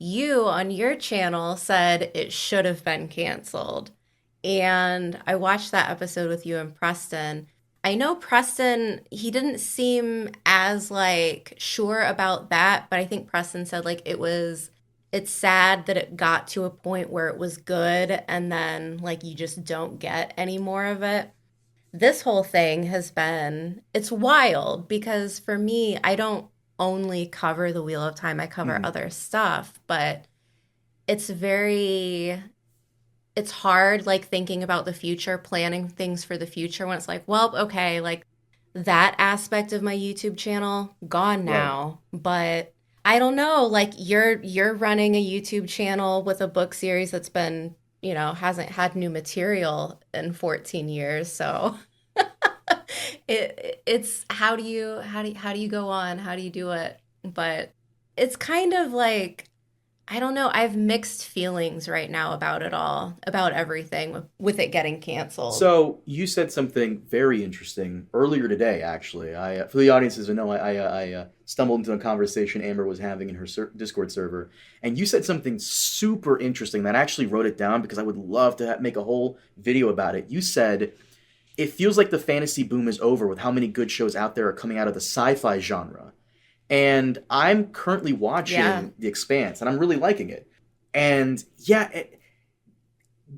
you on your channel said it should have been canceled. And I watched that episode with you and Preston. I know Preston, he didn't seem as like sure about that, but I think Preston said like it's sad that it got to a point where it was good and then like you just don't get any more of it. This whole thing has been, it's wild because for me, I don't only cover the Wheel of Time, I cover Mhm. other stuff, but it's very, it's hard like thinking about the future, planning things for the future when it's like, well, okay, like that aspect of my YouTube channel gone Right. now, but I don't know, like you're running a YouTube channel with a book series that's been, hasn't had new material in 14 years, so it's how do you go on? How do you do it? But it's kind of like I don't know. I have mixed feelings right now about it all, about everything with it getting canceled. So you said something very interesting earlier today. Actually, for the audiences who know, I stumbled into a conversation Amber was having in her Discord server, and you said something super interesting that I actually wrote it down because I would love to make a whole video about it. You said it feels like the fantasy boom is over with how many good shows out there are coming out of the sci-fi genre. And I'm currently Yeah. watching The Expanse, and I'm really liking it. And yeah,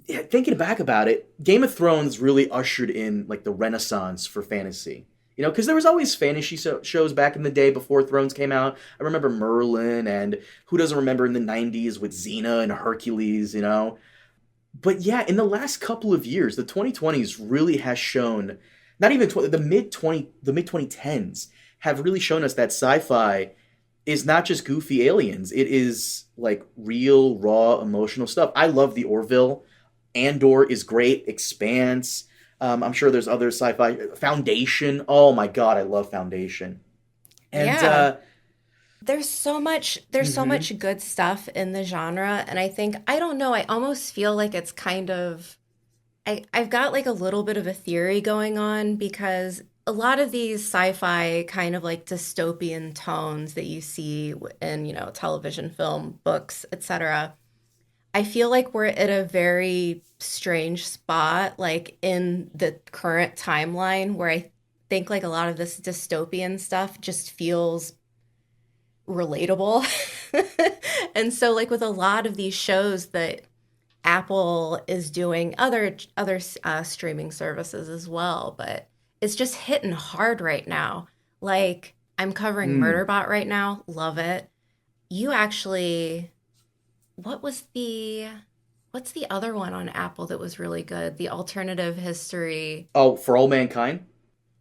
thinking back about it, Game of Thrones really ushered in like the renaissance for fantasy. You know, because there was always fantasy shows back in the day before Thrones came out. I remember Merlin, and who doesn't remember in the '90s with Xena and Hercules. You know, but yeah, in the last couple of years, the 2020s really has shown, not even the mid 2010s have really shown us that sci-fi is not just goofy aliens. It is like real, raw, emotional stuff. I love the Orville. Andor is great. Expanse. I'm sure there's other sci-fi. Foundation. Oh my god, I love Foundation. And Yeah. There's so much mhm. good stuff in the genre, and I think I don't know, I almost feel like it's kind of I've got like a little bit of a theory going on because a lot of these sci-fi kind of like dystopian tones that you see in, television, film, books, etc. I feel like we're at a very strange spot, like in the current timeline, where I think like a lot of this dystopian stuff just feels relatable. And so, like with a lot of these shows that Apple is doing, other streaming services as well, but it's just hitting hard right now. Like I'm covering Mm. Murderbot right now, love it. You actually what was the what's the other one on Apple that was really good? The alternative history Oh, For All Mankind.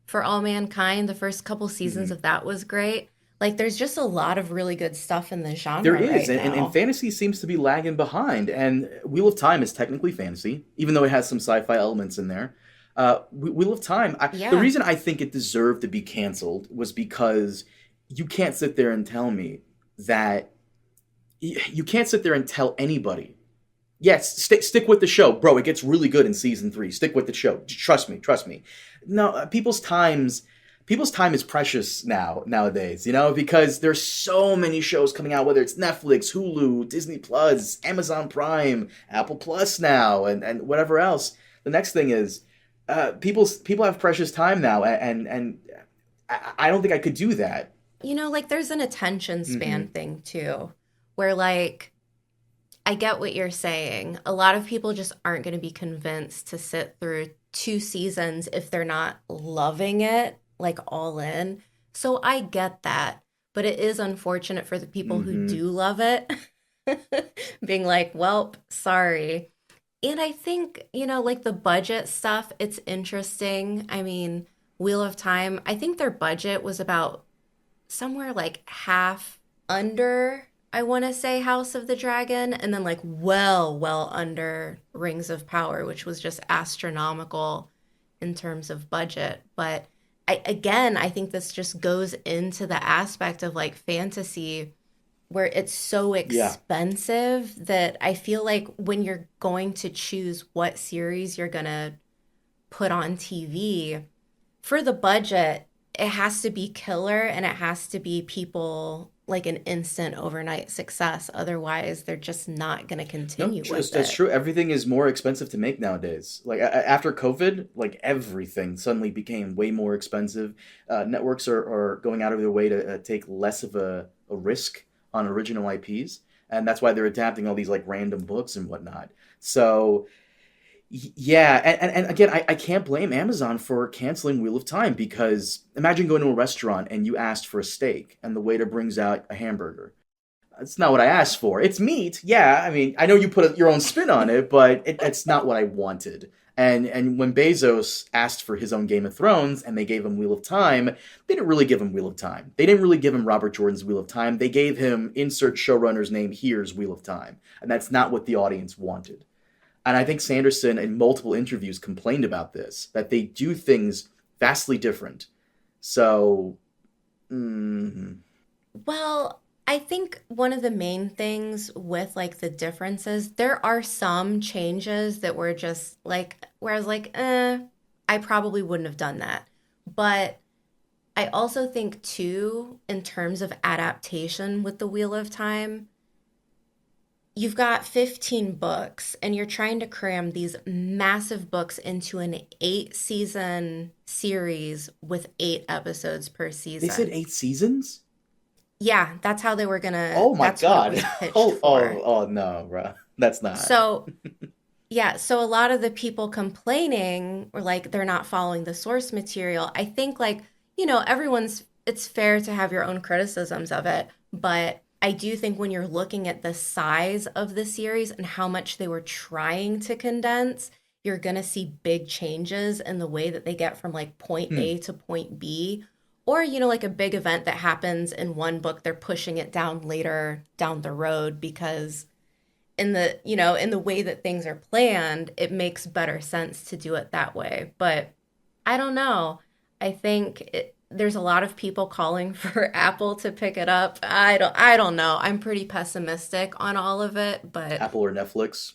for all mankind. The first couple seasons Mm-hmm. of that was great. Like there's just a lot of really good stuff in the There genre is, right and now. fantasy seems to be lagging behind. And Wheel of Time is technically fantasy, even though it has some sci-fi elements in there. Wheel of Time, the Yeah. reason I think it deserved to be canceled was because you can't sit there and tell me that you can't sit there and tell anybody. Yes, stick with the show, bro. It gets really good in season 3. Stick with the show. Trust me, trust me. No, people's time is precious nowadays. You know, because there's so many shows coming out, whether it's Netflix, Hulu, Disney Plus, Amazon Prime, Apple Plus now, and whatever else. The next thing is, people have precious time now, and I don't think I could do that. Like there's an attention span Mm-hmm. thing too, where like I get what you're saying. A lot of people just aren't going to be convinced to sit through 2 seasons if they're not loving it, like all in. So I get that. But it is unfortunate for the people who Mm-hmm. do love it, being like, well, sorry. And I think, like the budget stuff, it's interesting. I mean, Wheel of Time, I think their budget was about somewhere like half under, I want to say, House of the Dragon, and then like well under Rings of Power, which was just astronomical in terms of budget. But I think this just goes into the aspect of like fantasy where it's so Yeah. expensive that I feel like when you're going to choose what series you're going to put on TV, for the budget, it has to be killer and it has to be people like an instant overnight success. Otherwise, they're just not going to No, continue with just that's it. true. Everything is more expensive to make nowadays. Like after COVID, like everything suddenly became way more expensive. Networks are going out of their way to take less of a risk on original IPs, and that's why they're adapting all these like random books and whatnot. So yeah, and again, I can't blame Amazon for canceling Wheel of Time because imagine going to a restaurant and you asked for a steak and the waiter brings out a hamburger. That's not what I asked for. It's meat. Yeah, I mean, I know you put your own spin on it, but it's not what I wanted. And when Bezos asked for his own Game of Thrones and they gave him Wheel of Time, they didn't really give him Wheel of Time. They didn't really give him Robert Jordan's Wheel of Time. They gave him insert showrunner's name, here's Wheel of Time. And that's not what the audience wanted. And I think Sanderson in multiple interviews complained about this, that they do things vastly different. So, mm, Well, I think one of the main things with like the differences, there are some changes that were just like, where I was like, I probably wouldn't have done that. But I also think, too, in terms of adaptation with the Wheel of Time, you've got 15 books and you're trying to cram these massive books into an 8 season series with 8 episodes per they said season. 8 seasons? Yeah, Oh my that's what it god. was pitched Oh, for. oh no, bro. That's not. So, yeah, so a lot of the people complaining were like they're not following the source material. I think like, it's fair to have your own criticisms of it, but I do think when you're looking at the size of the series and how much they were trying to condense, you're going to see big changes in the way that they get from like point Hmm. A to point B. Or, like a big event that happens in one book, they're pushing it down later down the road because in the way that things are planned, it makes better sense to do it that way. But I don't know. There's a lot of people calling for Apple to pick it up. I don't know. I'm pretty pessimistic on all of it, but Apple or Netflix?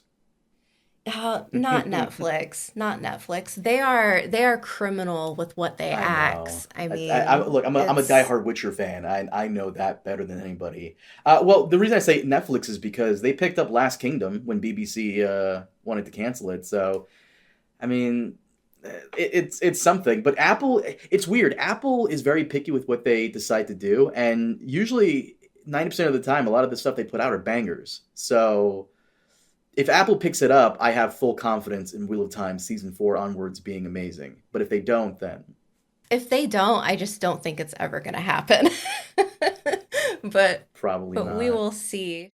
not Netflix, not Netflix. They are criminal with what they I know. axe. I Look, mean, I'm a it's diehard Witcher fan. I know that better than anybody. Well, the reason I say Netflix is because they picked up Last Kingdom when BBC wanted to cancel it. So, I mean, it's something. But Apple, it's weird. Apple is very picky with what they decide to do, and usually 90% of the time, a lot of the stuff they put out are bangers. So if Apple picks it up, I have full confidence in Wheel of Time season 4 onwards being amazing. But if they don't, then if they don't, I just don't think it's ever going to happen. but probably but we not. will see.